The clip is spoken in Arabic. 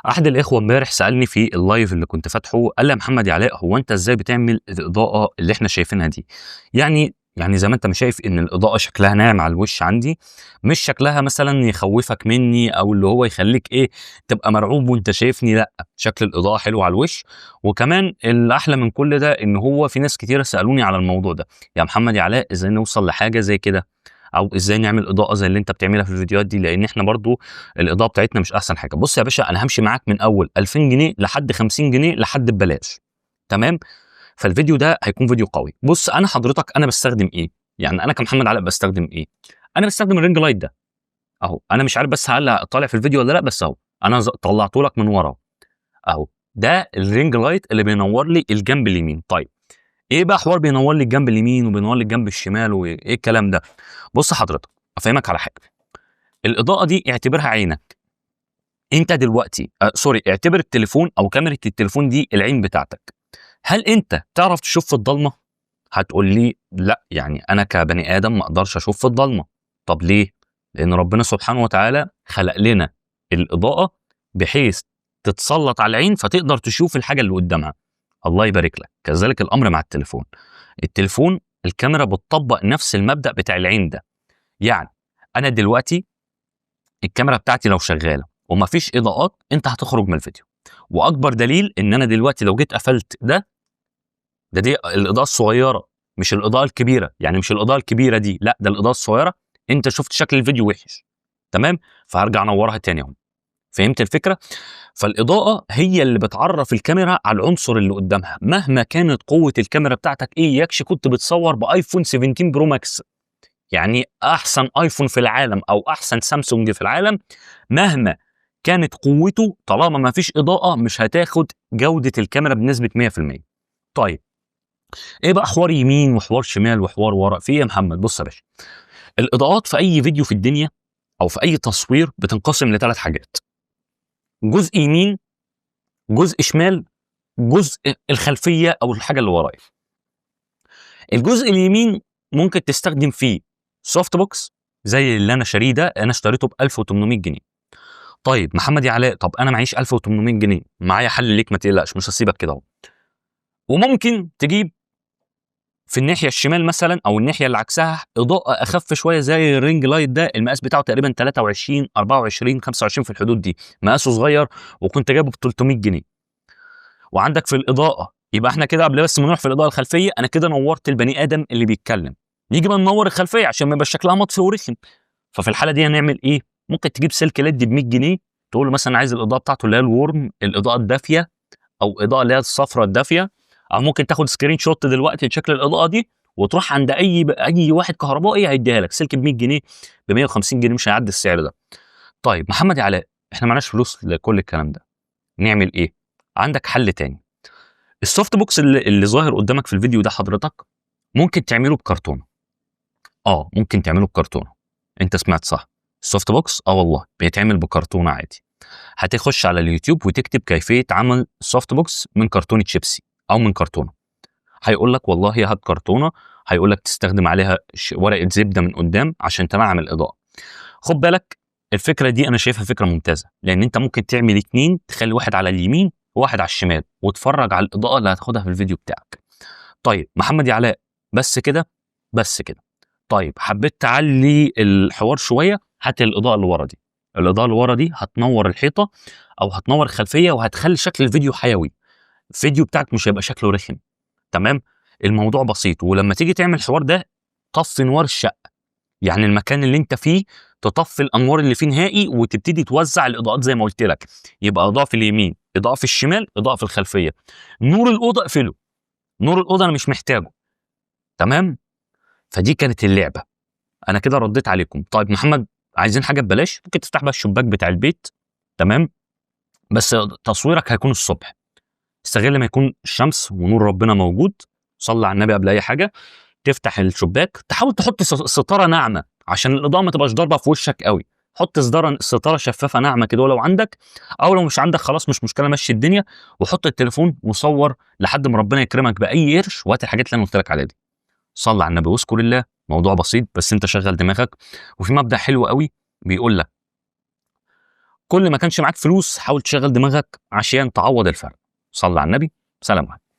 احد الاخوه امبارح سالني في اللايف اللي كنت فاتحه، قال لي يا محمد يا علاء، هو انت ازاي بتعمل الاضاءه اللي احنا شايفينها دي؟ يعني زي ما انت ما شايف ان الاضاءه شكلها ناعم على الوش عندي، مش شكلها مثلا يخوفك مني او اللي هو يخليك ايه تبقى مرعوب وانت شايفني، لا، شكل الاضاءه حلو على الوش. وكمان الاحلى من كل ده ان هو في ناس كتيره سالوني على الموضوع ده، يا محمد يا علاء ازاي نوصل لحاجه زي كده، او ازاي نعمل اضاءه زي اللي انت بتعملها في الفيديوهات دي، لان احنا برضو الاضاءه بتاعتنا مش احسن حاجه. بص يا باشا، انا همشي معاك من اول 2000 جنيه لحد 50 جنيه لحد ببلاش. تمام. فالفيديو ده هيكون فيديو قوي. بص انا حضرتك انا بستخدم ايه، يعني انا كمحمد علاء بستخدم ايه؟ انا بستخدم الرينج لايت ده اهو. انا مش عارف بس هل طالع في الفيديو ولا لا، بس اهو انا طلعته لك من ورا اهو. ده الرينج لايت اللي بينور لي الجنب اليمين. طيب ايه بقى حوار بينور لي الجنب اليمين وبينور لي الجنب الشمال وايه الكلام ده؟ بص حضرتك افهمك على حاجه. الاضاءه دي اعتبرها عينك انت دلوقتي، سوري، اعتبر التليفون او كاميرا التليفون دي العين بتاعتك. هل انت تعرف تشوف في الضلمه؟ هتقول لي لا، يعني انا كبني ادم ما اقدرش اشوف في الضلمه. طب ليه؟ لان ربنا سبحانه وتعالى خلق لنا الاضاءه بحيث تتسلط على العين فتقدر تشوف الحاجه اللي قدامها. الله يبارك لك. كذلك الامر مع التليفون. التليفون الكاميرا بتطبق نفس المبدأ بتاع العين ده. يعني انا دلوقتي الكاميرا بتاعتي لو شغاله ومفيش اضاءات انت هتخرج من الفيديو. واكبر دليل ان انا دلوقتي لو جيت قفلت دي الاضاءه الصغيره، مش الاضاءه الكبيره، يعني مش الاضاءه الكبيره دي، لا، ده الاضاءه الصغيره. انت شفت شكل الفيديو وحش، تمام، فهرجع انورها تاني اهو. فهمت الفكره؟ فالاضاءه هي اللي بتعرف الكاميرا على العنصر اللي قدامها. مهما كانت قوه الكاميرا بتاعتك ايه، يكش كنت بتصور بايفون 17 برو ماكس، يعني احسن ايفون في العالم او احسن سامسونج في العالم، مهما كانت قوته طالما ما فيش اضاءه مش هتاخد جوده الكاميرا بنسبه 100%. طيب ايه بقى حوار يمين وحوار شمال وحوار ورا في ايه يا محمد؟ بص يا باشا، الاضاءات في اي فيديو في الدنيا او في اي تصوير بتنقسم لثلاث حاجات: جزء يمين، جزء شمال، جزء الخلفيه او الحاجه اللي ورايا. الجزء اليمين ممكن تستخدم فيه سوفت بوكس زي اللي انا شاريه ده، انا اشتريته ب 1800 جنيه. طيب محمد يا علاء، طب انا معيش 1800 جنيه، معايا حل ليك ما تقلقش، مش هسيبك كده اهو. وممكن تجيب في الناحيه الشمال مثلا او الناحيه اللي عكسها اضاءه اخف شويه زي الرينج لايت ده، المقاس بتاعه تقريبا 23 24 25 في الحدود دي، مقاسه صغير، وكنت جايبه ب 300 جنيه. وعندك في الاضاءه، يبقى احنا كده قبل بس ما نروح في الاضاءه الخلفيه، انا كده نورت البني ادم اللي بيتكلم. نيجي بقى ننور الخلفيه عشان ما يبقاش شكلها مطفي ورخم. ففي الحاله دي هنعمل ايه؟ ممكن تجيب سلك ليد ب 100 جنيه، تقول له مثلا عايز الاضاءه بتاعته اللي هي الورم، الاضاءه الدافيه، او اضاءه اللي هي الصفراء الدافيه. او ممكن تاخد سكرين شوت دلوقتي لشكل الاضاءه دي وتروح عند اي واحد كهربائي هيديها لك سلك ب 100 جنيه، ب 150 جنيه مش هيعدي السعر ده. طيب محمد يا علاء، احنا معناش فلوس لكل الكلام ده، نعمل ايه؟ عندك حل تاني. السوفت بوكس اللي ظاهر قدامك في الفيديو ده حضرتك ممكن تعمله بكرتونه. ممكن تعمله بكرتونه، انت سمعت صح. السوفت بوكس والله بيتعمل بكرتونه عادي. هتخش على اليوتيوب وتكتب كيفيه عمل سوفت بوكس من كرتونه شيبسي او من كرتونه، هيقول لك والله هات كرتونه، هيقول لك تستخدم عليها ورقه زبده من قدام عشان تنعم الاضاءه. خد بالك، الفكره دي انا شايفها فكره ممتازه، لان انت ممكن تعمل اتنين، تخلي واحد على اليمين وواحد على الشمال وتفرج على الاضاءه اللي هتاخدها في الفيديو بتاعك. طيب محمد يا علاء، بس كده؟ بس كده. طيب حبيت تعلي الحوار شويه، هات الاضاءه اللي ورا دي. الاضاءه اللي ورا دي هتنور الحيطه او هتنور الخلفيه وهتخلي شكل الفيديو حيوي. الفيديو بتاعك مش هيبقى شكله رخم. تمام. الموضوع بسيط. ولما تيجي تعمل الحوار ده، طفي نوار الشقه، يعني المكان اللي انت فيه تطفي الانوار اللي فيه نهائي وتبتدي توزع الاضاءات زي ما قلت لك. يبقى اضاءه في اليمين، اضاءه في الشمال، اضاءه في الخلفيه. نور الاوضه اقفله، نور الاوضه انا مش محتاجه. تمام. فدي كانت اللعبه. انا كده رديت عليكم. طيب محمد، عايزين حاجه ببلاش؟ ممكن تفتح بقى الشباك بتاع البيت. تمام. بس تصويرك هيكون الصبح، استغل ما يكون الشمس ونور ربنا موجود، صلي على النبي قبل اي حاجه. تفتح الشباك، تحاول تحط ستاره ناعمه عشان الاضاءه ما تبقاش ضاربه في وشك قوي. حط ستاره شفافه ناعمه كده لو عندك، او لو مش عندك خلاص مش مشكله، مشي الدنيا وحط التليفون وصور لحد ما ربنا يكرمك باي قرش، وهات الحاجات اللي انا قلت لك عليها دي. صلي على النبي واذكر الله. موضوع بسيط بس انت شغل دماغك. وفي مبدأ حلو قوي بيقول لك كل ما كانش معاك فلوس حاول تشغل دماغك عشان تعوض الفرق. صلي على النبي. سلام عليكم.